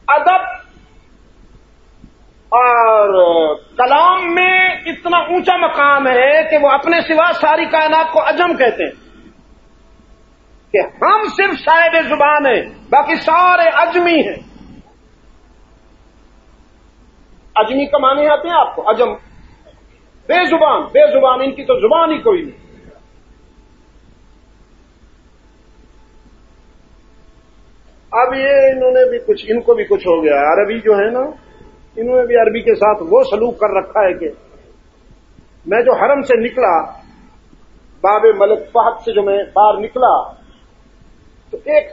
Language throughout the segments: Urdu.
ادب اور کلام میں اتنا اونچا مقام ہے کہ وہ اپنے سوا ساری کائنات کو عجم کہتے ہیں کہ ہم صرف صاحب زبان ہیں، باقی سارے عجمی ہیں۔ عجمی کا معنی آتے ہیں آپ کو؟ عجم بے زبان، بے زبان، ان کی تو زبان ہی کوئی نہیں۔ اب یہ انہوں نے بھی کچھ، ان کو بھی کچھ ہو گیا۔ عربی جو ہے نا، انہوں نے بھی عربی کے ساتھ وہ سلوک کر رکھا ہے کہ میں جو حرم سے نکلا، باب ملک فہد سے جو میں باہر نکلا، تو ایک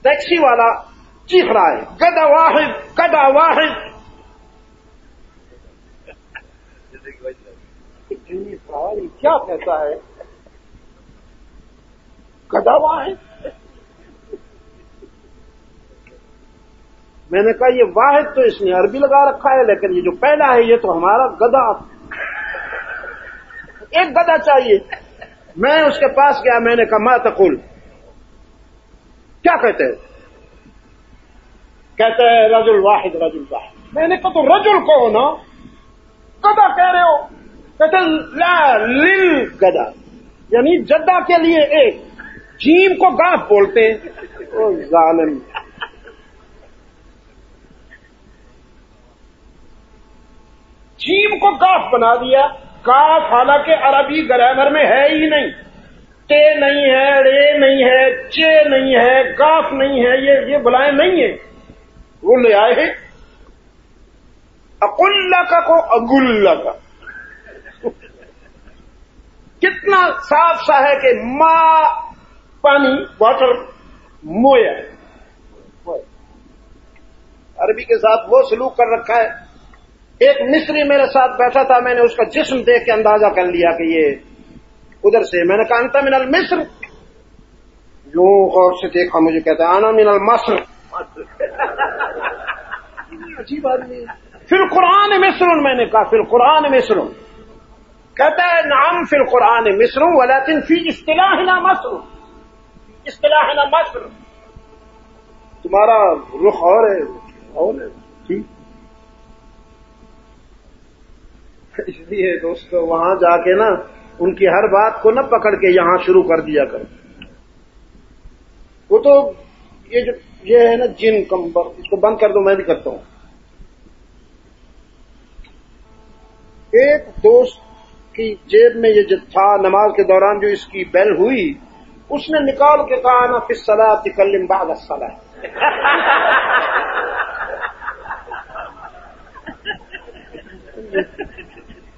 ٹیکسی والا چیخ رہا ہے، گدا واحد، گدا واحد۔ کیا کہتا ہے؟ گدا واحد۔ میں نے کہا یہ واحد تو اس نے عربی لگا رکھا ہے، لیکن یہ جو پہلا ہے یہ تو ہمارا گدا، ایک گدا چاہیے۔ میں اس کے پاس گیا، میں نے کہا ما تقول، کیا کہتے ہیں؟ کہتے ہیں رجل واحد، رجل واحد۔ میں نے کہا تو رجل کو نا، گدا کہہ رہے ہو؟ کہتے لا لل گدا، یعنی جدہ کے لیے ایک، جیم کو گاف بولتے ہیں۔ او ظالم، جیم کو گاف بنا دیا۔ گاف حالانکہ عربی گرامر میں ہے ہی نہیں، تے نہیں ہے، رے نہیں ہے، چے نہیں ہے، گاف نہیں ہے، یہ بلائیں نہیں ہیں، وہ لے آئے ہیں اقلہ کا کو اگلہ کا۔ کتنا صاف سا ہے کہ ماں پانی، واٹر، مویا۔ عربی کے ساتھ وہ سلوک کر رکھا ہے۔ ایک مصری میرے ساتھ بیٹھا تھا، میں نے اس کا جسم دیکھ کے اندازہ کر لیا کہ یہ ادھر سے۔ میں نے کہا انت من المصر، یوں غور سے دیکھا، مجھے کہتا ہے انا من المصر۔ عجیب آدمی۔ فی القرآن مصر، میں نے کہا فی القرآن مصر۔ کہتا ہے نعم فی القرآن مصر ولکن فی اصطلاحنا مصر، اصطلاحنا مصر۔ تمہارا رخ اور ہے، اور ہے، ٹھیک۔ اس لیے دوستو وہاں جا کے نا ان کی ہر بات کو نہ پکڑ کے یہاں شروع کر دیا کرو۔ وہ تو یہ ہے نا جن کمبر، اس کو بند کر دو، میں بھی کرتا ہوں۔ ایک دوست کی جیب میں یہ تھا، نماز کے دوران جو اس کی بیل ہوئی، اس نے نکال کے کہا نا فی الصلاۃ تکلم بعد الصلاۃ۔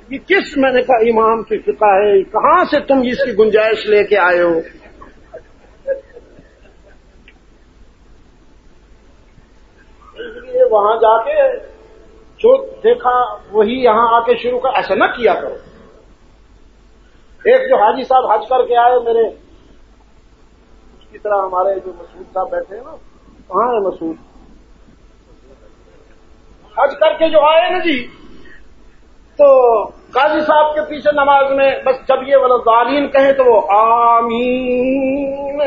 یہ کس، میں نے کہا امام کی فقہ ہے، کہاں سے تم اس کی گنجائش لے کے آئے ہو؟ اس لیے وہاں جا کے جو دیکھا وہی یہاں آ کے شروع کر، ایسا نہ کیا کرو۔ ایک جو حاجی صاحب حج کر کے آئے میرے، اس کی طرح ہمارے جو مسعود صاحب بیٹھے ہیں نا، کہاں ہے مسعود؟ حج کر کے جو آئے نا جی، تو قاضی صاحب کے پیچھے نماز میں بس جب یہ والضالین کہیں تو وہ آمین۔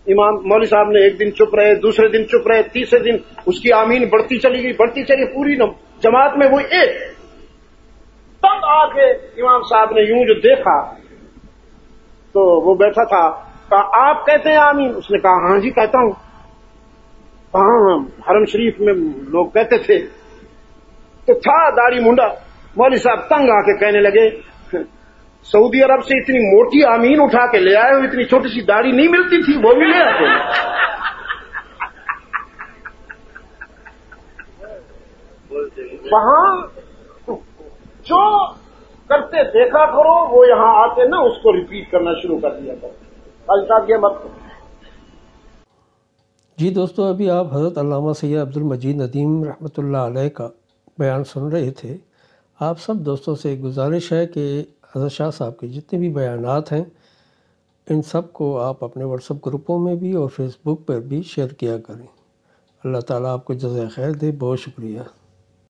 امام مولوی صاحب نے ایک دن چپ رہے، دوسرے دن چپ رہے، تیسرے دن اس کی آمین بڑھتی چلی گئی، بڑھتی چلی، پوری جماعت میں وہ ایک تب آ کے امام صاحب نے یوں جو دیکھا تو وہ بیٹھا تھا، کہا آپ کہتے ہیں آمین؟ اس نے کہا ہاں جی کہتا ہوں۔ ہاں حرم شریف میں لوگ کہتے تھے۔ تو تھا داڑھی منڈا، مولوی صاحب تنگ آ کے کہنے لگے سعودی عرب سے اتنی موٹی آمین اٹھا کے لے آئے ہو، اتنی چھوٹی سی داڑھی نہیں ملتی تھی، وہ بھی لے آتے۔ وہاں جو کرتے دیکھا کرو، وہ یہاں آتے نا اس کو ریپیٹ کرنا شروع کر دیا کرو۔ آج تک یہ مت کرو۔ جی دوستو، ابھی آپ حضرت علامہ سید عبد المجید ندیم رحمۃ اللہ علیہ کا بیان سن رہے تھے۔ آپ سب دوستوں سے گزارش ہے کہ حضرت شاہ صاحب کے جتنے بھی بیانات ہیں ان سب کو آپ اپنے واٹس ایپ گروپوں میں بھی اور فیس بک پر بھی شیئر کیا کریں۔ اللہ تعالیٰ آپ کو جزائے خیر دے۔ بہت شکریہ۔